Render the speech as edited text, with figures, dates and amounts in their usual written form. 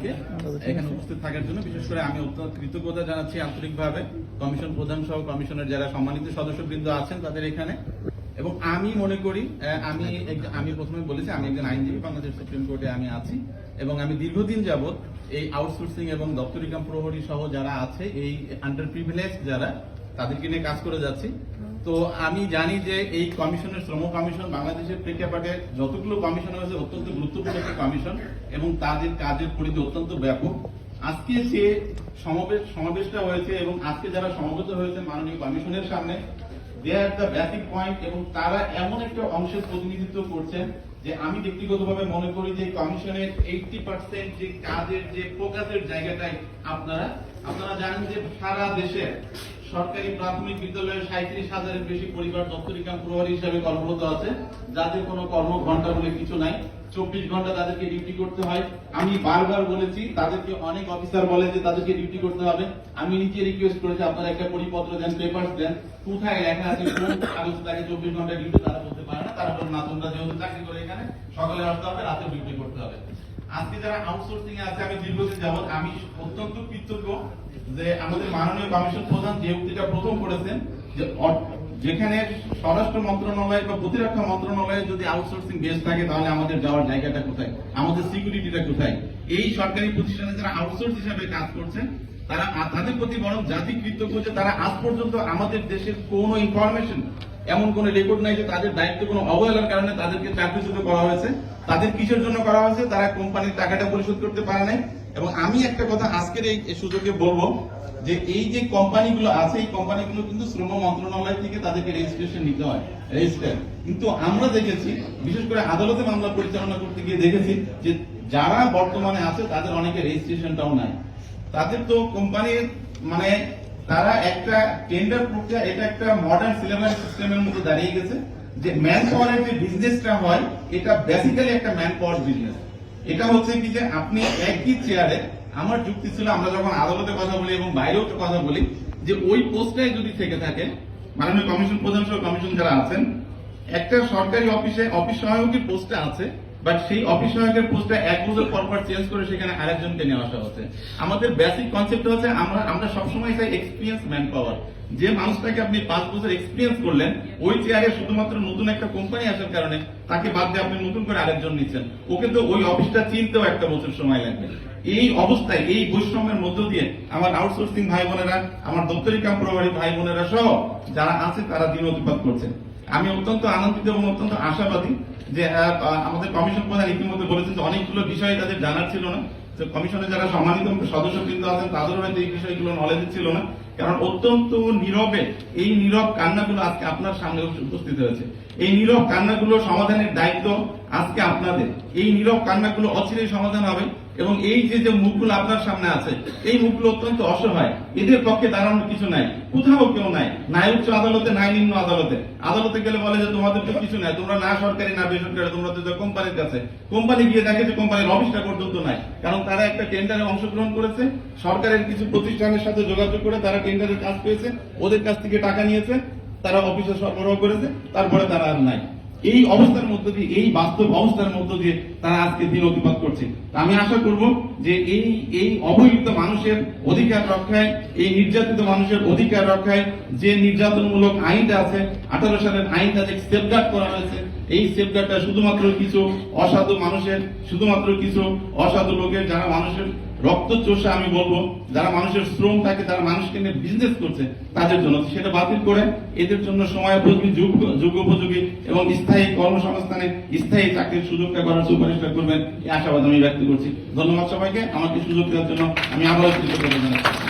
সবাইকে এখানে উপস্থিত থাকার জন্য। বিশেষ করে আমি অত্যন্ত কৃতজ্ঞতা জানাচ্ছি আন্তরিকভাবে কমিশন প্রধান সহ কমিশনের যারা সম্মানিত সদস্যবৃন্দ আছেন তাদের এখানে। এবং আমি মনে করি আমি প্রথমে বলেছি আমি একজন আইনজীবী, বাংলাদেশ সুপ্রিম কোর্টে আমি আছি এবং আমি দীর্ঘদিন যাবৎ এই আউটসোর্সিং এবং দপ্তরি কাম প্রহরী সহ যারা আছে এই আন্ডার প্রিভিলেজ যারা তাদেরকে নিয়ে কাজ করে যাচ্ছি। তো আমি জানি যে এই কমিশনের শ্রম কমিশন বাংলাদেশের প্রেক্ষাপটে যতগুলো কমিশন হয়েছে অত্যন্ত গুরুত্বপূর্ণ একটি কমিশন এবং তাদের কাজের পরিধি অত্যন্ত ব্যাপক। আজকে যে সমাবেশটা হয়েছে এবং আজকে যারা সমবেত হয়েছে মাননীয় কমিশনের সামনে, দে আর দ্য বেসিক পয়েন্ট এবং তারা এমন একটা অংশের প্রতিনিধিত্ব করছেন যে আমি ব্যক্তিগতভাবে মনে করি যে কমিশনের 80% যে কাজের যে ফোকাসের জায়গাটাই আপনারা জানেন যে সারা দেশে সরকারি প্রাথমিক বিদ্যালয়ে 37,000-এর বেশি পরিবার দপ্তরি কাম প্রহরী হিসাবে কর্মরত আছে, যাদের কোনো কর্মঘণ্টা বলে কিছু নাই। 24 ঘন্টা তাদেরকে ডিউটি করতে হয়। আমি বারবার বলেছি তাদেরকে, অনেক অফিসার বলে যে তাদেরকে ডিউটি করতে হবে। আমি নিজে রিকোয়েস্ট করেছি আপনারা একটা পরিপত্র দেন, পেপারস দেন, কোথায় লেখা আছে কোন কাগজ তাকে 24 ঘন্টা ডিউটি তারা বলতে পারে না। তারা বলে না তোমরা যেহেতু চাকরি করে এখানে সকালে আসতে হবে, রাতে ডিউটি করতে হবে। আজকে যারা আউটসোর্সিং এ আছে আমি দীর্ঘদিন যাবত আমি অত্যন্ত কৃতজ্ঞ যে আমাদের মাননীয় কমিশন প্রধান যে উক্তিটা প্রথম করেছেন যে যেখানে স্বরাষ্ট্র মন্ত্রণালয় বা প্রতিরক্ষা মন্ত্রণালয়ে যদি আউটসোর্সিং বেস থাকে তাহলে আমাদের যাওয়ার জায়গাটা কোথায়, আমাদের সিকিউরিটিটা কোথায়। এই সরকারি প্রতিষ্ঠানে যারা আউটসোর্স হিসাবে কাজ করছেন তাদের প্রতি বরং জাতি কৃতজ্ঞ যে তারা আজ পর্যন্ত আমাদের দেশের কোনো ইনফরমেশন, এমন কোন রেকর্ড নাই যে তাদের দায়িত্ব কোনো অবহেলার কারণে তাদেরকে চাকরিচ্যুত করা হয়েছে। তাদের কিসের জন্য করা হয়েছে? তারা কোম্পানির টাকাটা পরিশোধ করতে পারে নাই। এবং আমি একটা কথা আজকের এই সুযোগে বলবো যে এই যে কোম্পানিগুলো আছে এই কোম্পানিগুলো কিন্তু শ্রম মন্ত্রণালয় থেকে তাদেরকে রেজিস্ট্রেশন নিতে হয়, রেজিস্টার। কিন্তু আমরা দেখেছি বিশেষ করে আদালতে মামলা পরিচালনা করতে গিয়ে দেখেছি যে যারা বর্তমানে আছে তাদের অনেকে রেজিস্ট্রেশনটাও নাই। তাদের তো কোম্পানির মানে তারা একটা টেন্ডার প্রক্রিয়া, এটা একটা মডার্ন সিলেবাস সিস্টেমের মধ্যে দাঁড়িয়ে গেছে যে ম্যান পাওয়ারের যে বিজনেসটা হয় এটা বেসিক্যালি একটা ম্যান পাওয়ার বিজনেস। এটা হচ্ছে কি যে আপনি একই চেয়ারে, আমার যুক্তি ছিল আমরা যখন আদালতে কথা বলি এবং বাইরেও কথা বলি যে ওই পোস্টে যদি থেকে থাকে মাননীয় কমিশন প্রধান সহ কমিশন যারা আছেন একটা সরকারি অফিসে অফিস সহায়কের পোস্টে আছে, বাট সেই অফিস সহায়কের পোস্টটা 1 বছর পর চেঞ্জ করে সেখানে আরেকজনকে নিয়ে আসা হচ্ছে। আমাদের বেসিক কনসেপ্ট হচ্ছে আমরা সবসময় চাই এক্সপিরিয়েন্স ম্যান পাওয়ার। যে মানুষটাকে আপনি 5 বছর এক্সপিরিয়েন্স করলেন ওই চেয়ারে শুধুমাত্র নতুন একটা কোম্পানি আসার কারণে তাকে বাদ দিয়ে আপনি নতুন করে আরেকজন নিচ্ছেন, ওকে তো ওই অফিসটা চিনতেও 1 বছর সময় লাগবে। এই অবস্থায় এই বৈষম্যের মধ্য দিয়ে আমার আউটসোর্সিং ভাই বোনেরা, আমার দপ্তরি কাম প্রহরী ভাই বোনেরা সহ যারা আছে তারা দিন অতিপাত করছে। আমি অত্যন্ত আনন্দিত এবং অত্যন্ত আশাবাদী যে আমাদের কমিশন প্রধান ইতিমধ্যে বলেছেন যে অনেকগুলো বিষয় তাদের জানার ছিল না। কমিশনের যারা সম্মানিত সদস্যবৃন্দ আছেন তাদেরও হয়তো এই বিষয়গুলো নলেজ ছিল না, কারণ অত্যন্ত নীরবে এই নীরব কান্নাগুলো আজকে আপনার সামনে উপস্থিত হয়েছে। এই নীরব কান্নাগুলো সমাধানের দায়িত্ব আজকে আপনাদের। এই নীরব কান্নাগুলো অচিরেই সমাধান হবে এবং এই যে মুখগুলো আপনার সামনে আছে এই মুখগুলো অত্যন্ত অসহায়, এদের পক্ষে দাঁড়ানোর কিছু নাই, কোথাও কেউ নাই, নাই উচ্চ আদালতে নাই নিম্ন আদালতে। আদালতে গেলে বলে যে তোমাদের তো কিছু নাই, তোমরা না সরকারি না বেসরকারি, তোমরা তো কোম্পানির কাছে। কোম্পানি গিয়ে দেখে যে কোম্পানির অফিসটা পর্যন্ত নাই, কারণ তারা একটা টেন্ডারে অংশগ্রহণ করেছে, সরকারের কিছু প্রতিষ্ঠানের সাথে যোগাযোগ করে তারা টেন্ডারের কাজ পেয়েছে, ওদের কাছ থেকে টাকা নিয়েছে, তারা অফিসে সরবরাহ করেছে, তারপরে তারা আর নাই। এই অবস্থার মধ্য দিয়ে, এই বাস্তব অবস্থার মধ্য দিয়ে তারা আজকে দিন অতিপাত করছে। আমি আশা করব যে এই অবহেলিত মানুষের অধিকার রক্ষায়, এই নির্যাতিত মানুষের অধিকার রক্ষায় যে নির্যাতনমূলক আইনটা আছে 18 সালের আইনটা যে সেফগার্ড করা হয়েছে, এই সেফগার্ডটা শুধুমাত্র কিছু অসাধু মানুষের, শুধুমাত্র কিছু অসাধু লোকের যারা মানুষের রক্ত চোষা, আমি বলবো যারা মানুষের শ্রম থাকে, যারা মানুষকে নিয়ে বিজনেস করছে তাদের জন্য সেটা বাতিল করে এদের জন্য সময়োপযোগী, যুগোপযোগী এবং স্থায়ী কর্মসংস্থানে স্থায়ী চাকরির সুযোগটা করার সুপারিশটা করবেন এই আশাবাদ আমি ব্যক্ত করছি। ধন্যবাদ সবাইকে আমাকে সুযোগ দেওয়ার জন্য। আমি আবারও কৃতজ্ঞতা জানাচ্ছি।